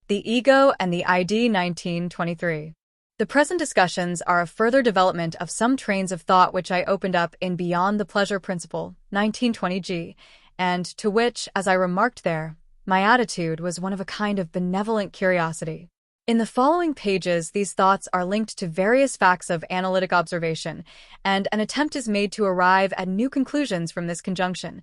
The Ego and the ID 1923. The present discussions are a further development of some trains of thought which I opened up in Beyond the Pleasure Principle, 1920G, and to which, as I remarked there, my attitude was one of a kind of benevolent curiosity. In the following pages, these thoughts are linked to various facts of analytic observation, and an attempt is made to arrive at new conclusions from this conjunction.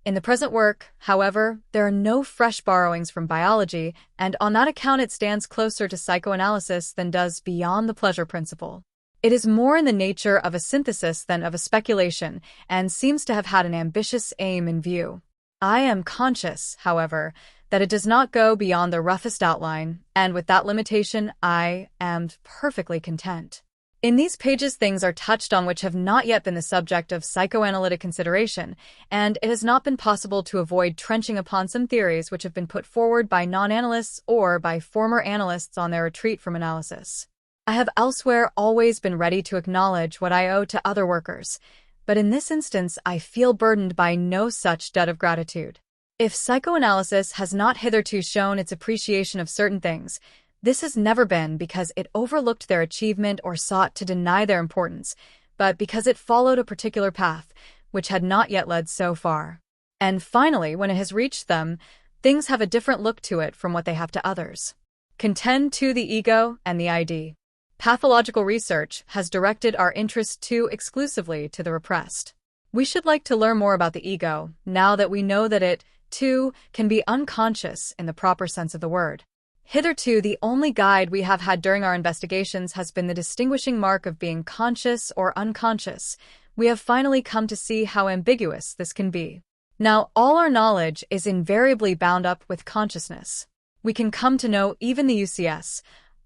In the present work, however, there are no fresh borrowings from biology, and on that account it stands closer to psychoanalysis than does Beyond the Pleasure Principle. It is more in the nature of a synthesis than of a speculation, and seems to have had an ambitious aim in view. I am conscious, however, that it does not go beyond the roughest outline, and with that limitation I am perfectly content. In these pages things are touched on which have not yet been the subject of psychoanalytic consideration, and it has not been possible to avoid trenching upon some theories which have been put forward by non-analysts or by former analysts on their retreat from analysis. I have elsewhere always been ready to acknowledge what I owe to other workers, but in this instance I feel burdened by no such debt of gratitude. If psychoanalysis has not hitherto shown its appreciation of certain things, this has never been because it overlooked their achievement or sought to deny their importance, but because it followed a particular path, which had not yet led so far. And finally, when it has reached them, things have a different look to it from what they have to others. Contend to the ego and the ID. Pathological research has directed our interest too exclusively to the repressed. We should like to learn more about the ego, now that we know that it, too, can be unconscious in the proper sense of the word. Hitherto, the only guide we have had during our investigations has been the distinguishing mark of being conscious or unconscious. We have finally come to see how ambiguous this can be. Now, all our knowledge is invariably bound up with consciousness. We can come to know even the UCS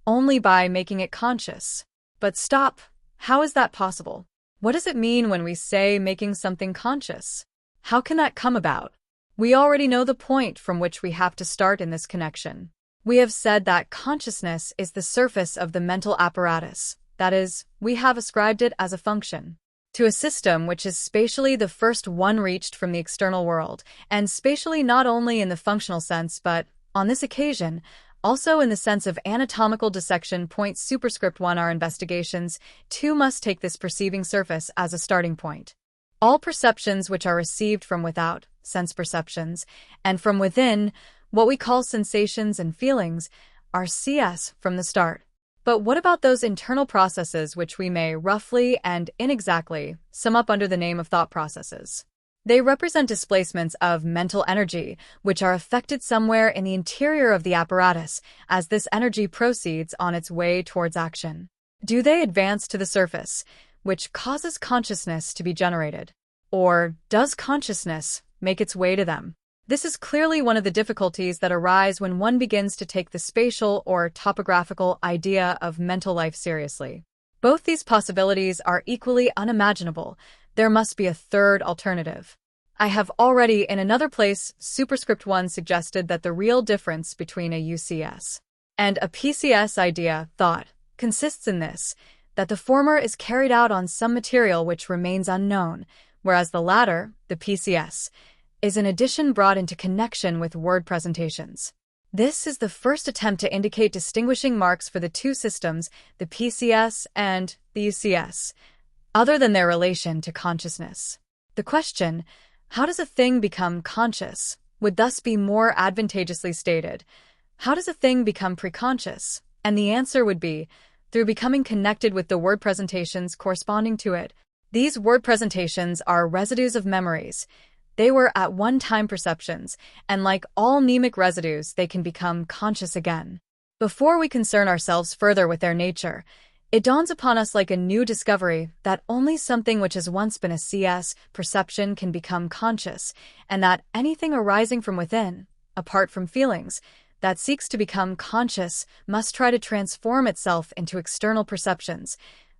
only by making it conscious. But stop, how is that possible? What does it mean when we say making something conscious? How can that come about? We already know the point from which we have to start in this connection. We have said that consciousness is the surface of the mental apparatus, that is, we have ascribed it as a function to a system which is spatially the first one reached from the external world, and spatially not only in the functional sense but, on this occasion, also in the sense of anatomical dissection. Point superscript 1. Our investigations, too, must take this perceiving surface as a starting point. All perceptions which are received from without, sense perceptions, and from within, what we call sensations and feelings, are CS from the start. But what about those internal processes which we may roughly and inexactly sum up under the name of thought processes? They represent displacements of mental energy, which are affected somewhere in the interior of the apparatus as this energy proceeds on its way towards action. Do they advance to the surface, which causes consciousness to be generated? Or does consciousness make its way to them? This is clearly one of the difficulties that arise when one begins to take the spatial or topographical idea of mental life seriously. Both these possibilities are equally unimaginable. There must be a third alternative. I have already in another place, superscript 1, suggested that the real difference between a UCS and a PCS idea, thought, consists in this, that the former is carried out on some material which remains unknown, whereas the latter, the PCS, is in addition brought into connection with word presentations. This is the first attempt to indicate distinguishing marks for the two systems, the PCS and the UCS, other than their relation to consciousness. The question, how does a thing become conscious, would thus be more advantageously stated. How does a thing become preconscious? And the answer would be, through becoming connected with the word presentations corresponding to it. These word presentations are residues of memories. They were at one time perceptions, and like all mnemic residues, they can become conscious again. Before we concern ourselves further with their nature, it dawns upon us like a new discovery that only something which has once been a CS perception can become conscious, and that anything arising from within, apart from feelings, that seeks to become conscious must try to transform itself into external perceptions.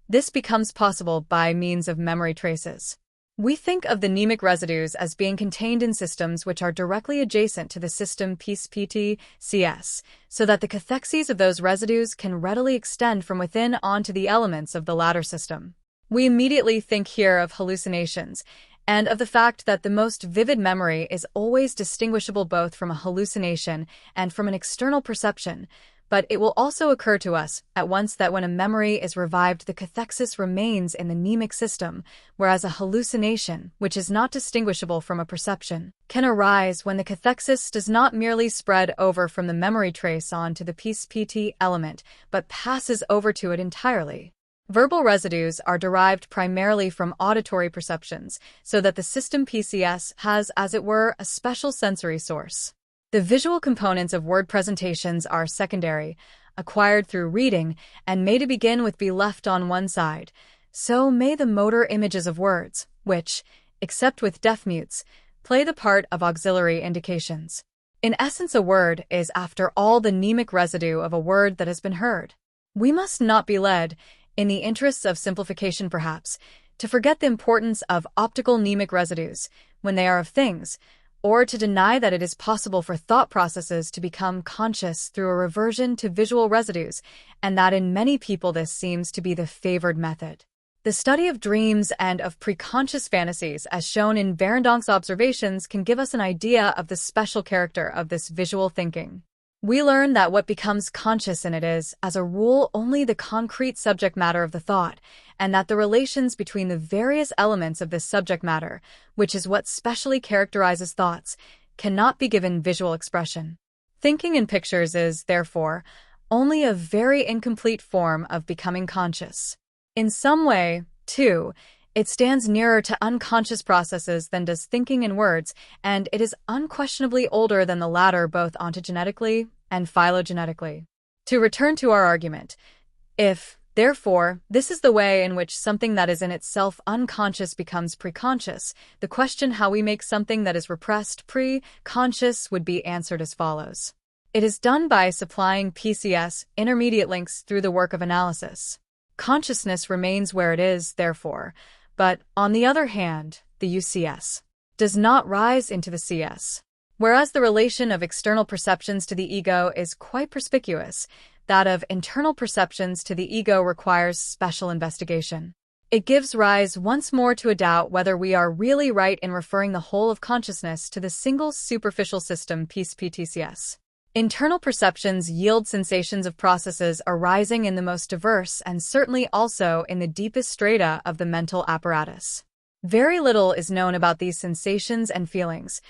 This becomes possible by means of memory traces. We think of the mnemic residues as being contained in systems which are directly adjacent to the system PCS, so that the cathexes of those residues can readily extend from within onto the elements of the latter system. We immediately think here of hallucinations, and of the fact that the most vivid memory is always distinguishable both from a hallucination and from an external perception, but it will also occur to us at once that when a memory is revived, the cathexis remains in the mnemic system, whereas a hallucination, which is not distinguishable from a perception, can arise when the cathexis does not merely spread over from the memory trace onto the PSPT element, but passes over to it entirely. Verbal residues are derived primarily from auditory perceptions, so that the system PCS has, as it were, a special sensory source. The visual components of word presentations are secondary, acquired through reading, and may to begin with be left on one side. So may the motor images of words, which, except with deaf-mutes, play the part of auxiliary indications. In essence, a word is, after all, the mnemic residue of a word that has been heard. We must not be led, in the interests of simplification perhaps, to forget the importance of optical mnemic residues when they are of things, or to deny that it is possible for thought processes to become conscious through a reversion to visual residues, and that in many people this seems to be the favored method. The study of dreams and of preconscious fantasies, as shown in Berendonk's observations, can give us an idea of the special character of this visual thinking. We learn that what becomes conscious in it is, as a rule, only the concrete subject matter of the thought, and that the relations between the various elements of this subject matter, which is what specially characterizes thoughts, cannot be given visual expression. Thinking in pictures is, therefore, only a very incomplete form of becoming conscious. In some way, too, it stands nearer to unconscious processes than does thinking in words, and it is unquestionably older than the latter both ontogenetically and phylogenetically. To return to our argument, if, therefore, this is the way in which something that is in itself unconscious becomes preconscious, the question how we make something that is repressed pre-conscious would be answered as follows. It is done by supplying PCS intermediate links through the work of analysis. Consciousness remains where it is, therefore, but, on the other hand, the UCS does not rise into the CS. Whereas the relation of external perceptions to the ego is quite perspicuous, that of internal perceptions to the ego requires special investigation. It gives rise once more to a doubt whether we are really right in referring the whole of consciousness to the single superficial system PSPTCS. Internal perceptions yield sensations of processes arising in the most diverse and certainly also in the deepest strata of the mental apparatus. Very little is known about these sensations and feelings.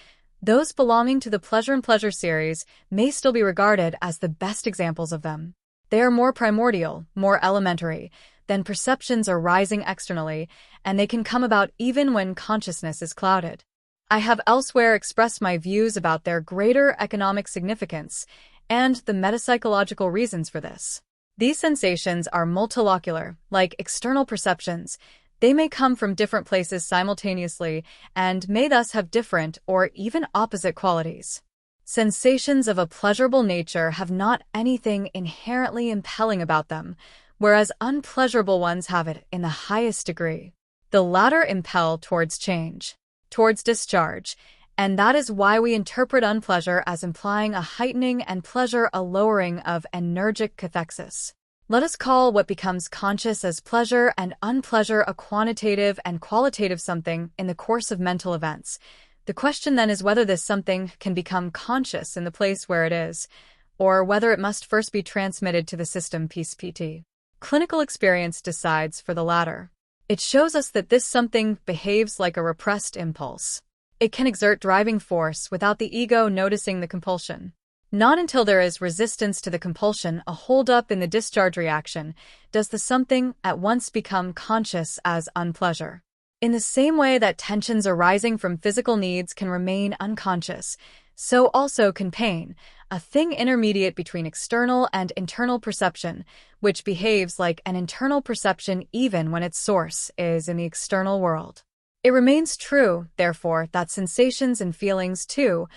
Those belonging to the pleasure and pleasure series may still be regarded as the best examples of them. They are more primordial, more elementary, than perceptions arising externally, and they can come about even when consciousness is clouded. I have elsewhere expressed my views about their greater economic significance and the metapsychological reasons for this. These sensations are multilocular, like external perceptions. They may come from different places simultaneously and may thus have different or even opposite qualities. Sensations of a pleasurable nature have not anything inherently impelling about them, whereas unpleasurable ones have it in the highest degree. The latter impel towards change, towards discharge, and that is why we interpret unpleasure as implying a heightening and pleasure a lowering of energic cathexis. Let us call what becomes conscious as pleasure and unpleasure a quantitative and qualitative something in the course of mental events. The question then is whether this something can become conscious in the place where it is, or whether it must first be transmitted to the system PSPT. Clinical experience decides for the latter. It shows us that this something behaves like a repressed impulse. It can exert driving force without the ego noticing the compulsion. Not until there is resistance to the compulsion, a hold-up in the discharge reaction, does the something at once become conscious as unpleasure. In the same way that tensions arising from physical needs can remain unconscious, so also can pain, a thing intermediate between external and internal perception, which behaves like an internal perception even when its source is in the external world. It remains true, therefore, that sensations and feelings, too,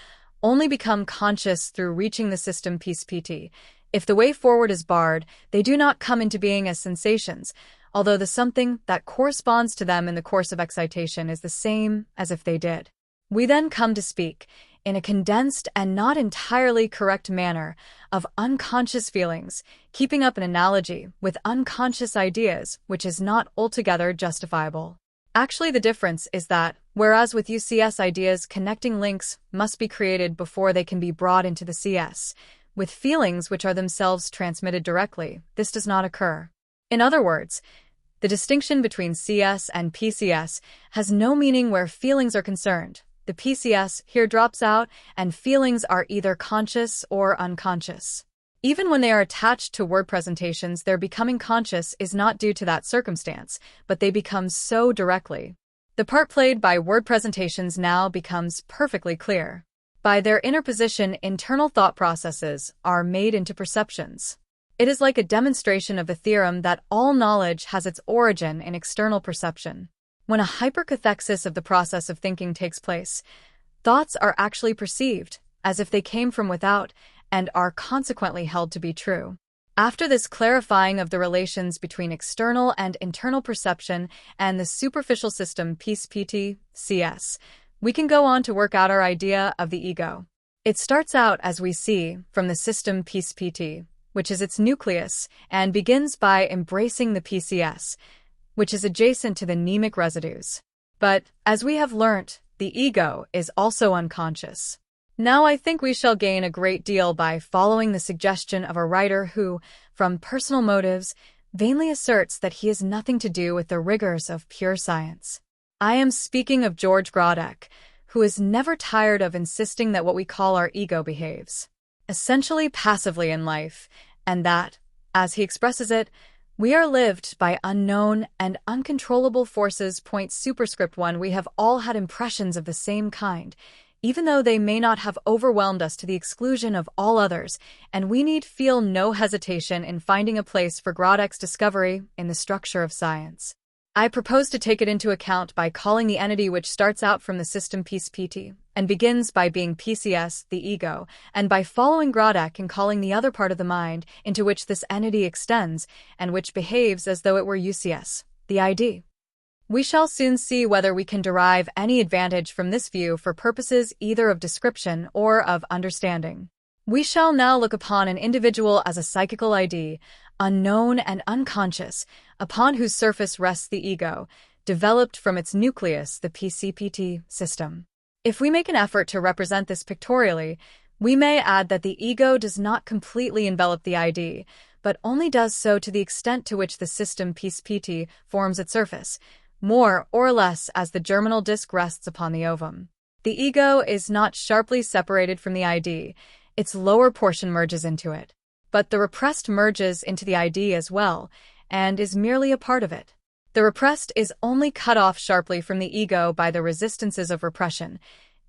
only become conscious through reaching the system PSPT. If the way forward is barred, they do not come into being as sensations, although the something that corresponds to them in the course of excitation is the same as if they did. We then come to speak, in a condensed and not entirely correct manner, of unconscious feelings, keeping up an analogy with unconscious ideas which is not altogether justifiable. Actually, the difference is that, whereas with UCS ideas, connecting links must be created before they can be brought into the CS, with feelings which are themselves transmitted directly, this does not occur. In other words, the distinction between CS and PCS has no meaning where feelings are concerned. The PCS here drops out, and feelings are either conscious or unconscious. Even when they are attached to word presentations, their becoming conscious is not due to that circumstance, but they become so directly. The part played by word presentations now becomes perfectly clear. By their interposition, internal thought processes are made into perceptions. It is like a demonstration of the theorem that all knowledge has its origin in external perception. When a hypercathexis of the process of thinking takes place, thoughts are actually perceived as if they came from without and are consequently held to be true. After this clarifying of the relations between external and internal perception and the superficial system PSPT, CS, we can go on to work out our idea of the ego. It starts out, as we see, from the system PSPT, which is its nucleus, and begins by embracing the PCS, which is adjacent to the mnemic residues. But, as we have learnt, the ego is also unconscious. Now I think we shall gain a great deal by following the suggestion of a writer who, from personal motives, vainly asserts that he has nothing to do with the rigors of pure science. I am speaking of George Grodek, who is never tired of insisting that what we call our ego behaves essentially passively in life, and that, as he expresses it, we are lived by unknown and uncontrollable forces. Point superscript 1. We have all had impressions of the same kind, even though they may not have overwhelmed us to the exclusion of all others, and we need feel no hesitation in finding a place for Grodek's discovery in the structure of science. I propose to take it into account by calling the entity which starts out from the system PSPT and begins by being PCS, the ego, and by following Grodek and calling the other part of the mind into which this entity extends and which behaves as though it were UCS, the ID. We shall soon see whether we can derive any advantage from this view for purposes either of description or of understanding. We shall now look upon an individual as a psychical ID, unknown and unconscious, upon whose surface rests the ego, developed from its nucleus, the PCPT system. If we make an effort to represent this pictorially, we may add that the ego does not completely envelop the ID, but only does so to the extent to which the system PSPT forms its surface, more or less as the germinal disc rests upon the ovum. The ego is not sharply separated from the ID, its lower portion merges into it. But the repressed merges into the ID as well, and is merely a part of it. The repressed is only cut off sharply from the ego by the resistances of repression.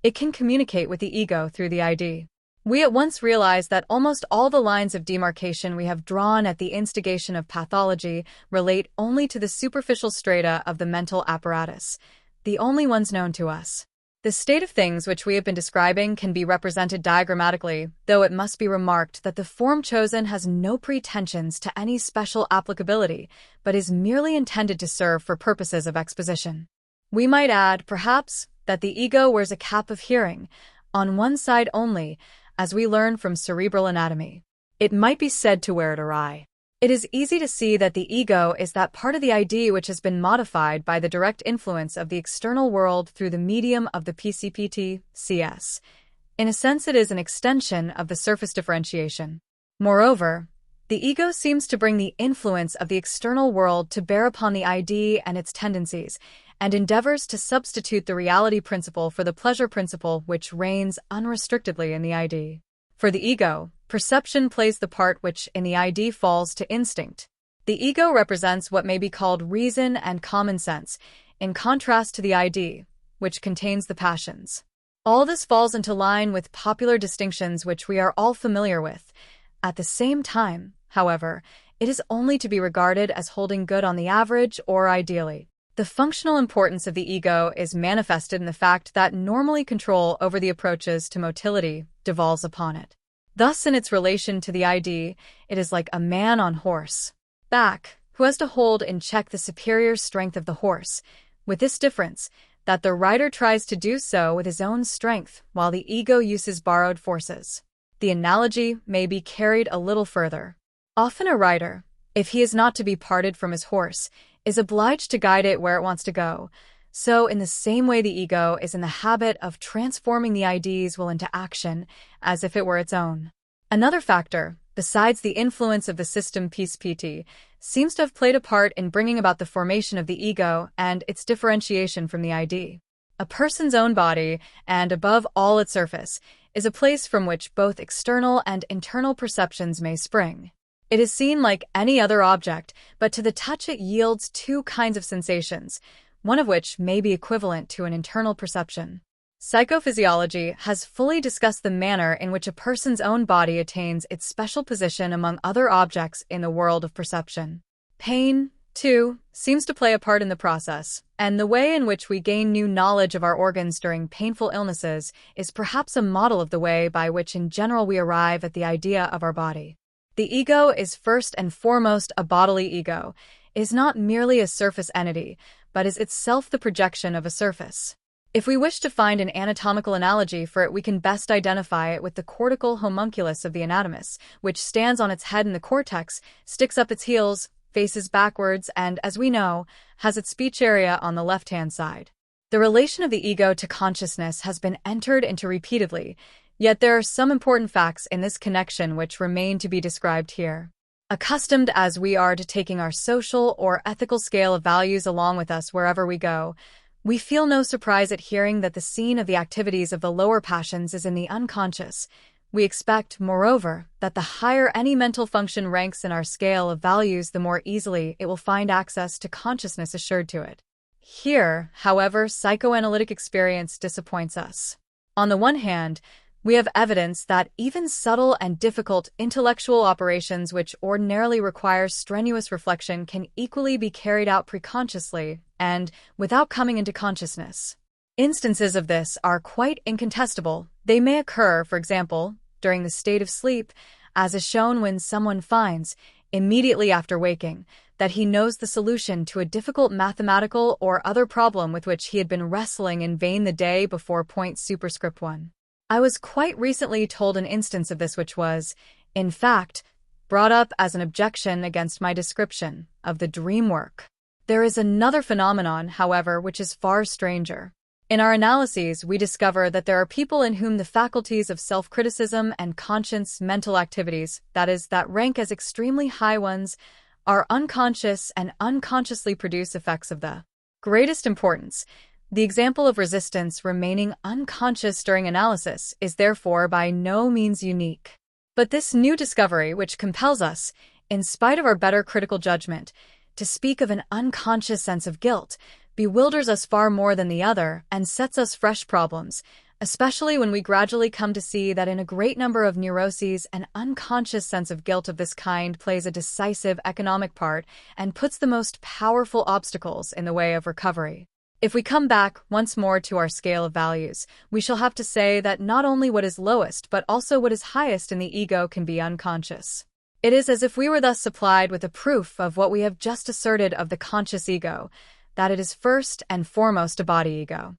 It can communicate with the ego through the ID. We at once realize that almost all the lines of demarcation we have drawn at the instigation of pathology relate only to the superficial strata of the mental apparatus, the only ones known to us. The state of things which we have been describing can be represented diagrammatically, though it must be remarked that the form chosen has no pretensions to any special applicability, but is merely intended to serve for purposes of exposition. We might add, perhaps, that the ego wears a cap of hearing, on one side only, as we learn from cerebral anatomy. It might be said to wear it awry. It is easy to see that the ego is that part of the ID which has been modified by the direct influence of the external world through the medium of the PCPT, CS. In a sense, it is an extension of the surface differentiation. Moreover, the ego seems to bring the influence of the external world to bear upon the ID and its tendencies, and endeavors to substitute the reality principle for the pleasure principle which reigns unrestrictedly in the ID. For the ego, perception plays the part which in the ID falls to instinct. The ego represents what may be called reason and common sense, in contrast to the ID, which contains the passions. All this falls into line with popular distinctions which we are all familiar with. At the same time, however, it is only to be regarded as holding good on the average or ideally. The functional importance of the ego is manifested in the fact that normally control over the approaches to motility devolves upon it. Thus, in its relation to the ID, it is like a man on horse back, who has to hold in check the superior strength of the horse, with this difference, that the rider tries to do so with his own strength, while the ego uses borrowed forces. The analogy may be carried a little further. Often a rider, if he is not to be parted from his horse, is obliged to guide it where it wants to go, So, in the same way, the ego is in the habit of transforming the idea's will into action, as if it were its own. Another factor, besides the influence of the system PT, seems to have played a part in bringing about the formation of the ego and its differentiation from the ID. A person's own body, and above all its surface, is a place from which both external and internal perceptions may spring. It is seen like any other object, but to the touch it yields two kinds of sensations, one of which may be equivalent to an internal perception. Psychophysiology has fully discussed the manner in which a person's own body attains its special position among other objects in the world of perception. Pain, too, seems to play a part in the process, and the way in which we gain new knowledge of our organs during painful illnesses is perhaps a model of the way by which in general we arrive at the idea of our body. The ego is first and foremost a bodily ego. It is not merely a surface entity, but is itself the projection of a surface. If we wish to find an anatomical analogy for it, we can best identify it with the cortical homunculus of the anatomist, which stands on its head in the cortex, sticks up its heels, faces backwards, and, as we know, has its speech area on the left-hand side. The relation of the ego to consciousness has been entered into repeatedly, yet there are some important facts in this connection which remain to be described here. Accustomed as we are to taking our social or ethical scale of values along with us wherever we go, we feel no surprise at hearing that the scene of the activities of the lower passions is in the unconscious. We expect, moreover, that the higher any mental function ranks in our scale of values, the more easily it will find access to consciousness assured to it. Here, however, psychoanalytic experience disappoints us. On the one hand, we have evidence that even subtle and difficult intellectual operations which ordinarily require strenuous reflection can equally be carried out preconsciously and without coming into consciousness. Instances of this are quite incontestable. They may occur, for example, during the state of sleep, as is shown when someone finds, immediately after waking, that he knows the solution to a difficult mathematical or other problem with which he had been wrestling in vain the day before. Superscript 1. I was quite recently told an instance of this which was, in fact, brought up as an objection against my description of the dream work. There is another phenomenon, however, which is far stranger. In our analyses, we discover that there are people in whom the faculties of self-criticism and conscious mental activities, that is, that rank as extremely high ones, are unconscious and unconsciously produce effects of the greatest importance. The example of resistance remaining unconscious during analysis is therefore by no means unique. But this new discovery, which compels us, in spite of our better critical judgment, to speak of an unconscious sense of guilt, bewilders us far more than the other and sets us fresh problems, especially when we gradually come to see that in a great number of neuroses an unconscious sense of guilt of this kind plays a decisive economic part and puts the most powerful obstacles in the way of recovery. If we come back once more to our scale of values, we shall have to say that not only what is lowest but also what is highest in the ego can be unconscious. It is as if we were thus supplied with a proof of what we have just asserted of the conscious ego, that it is first and foremost a body ego.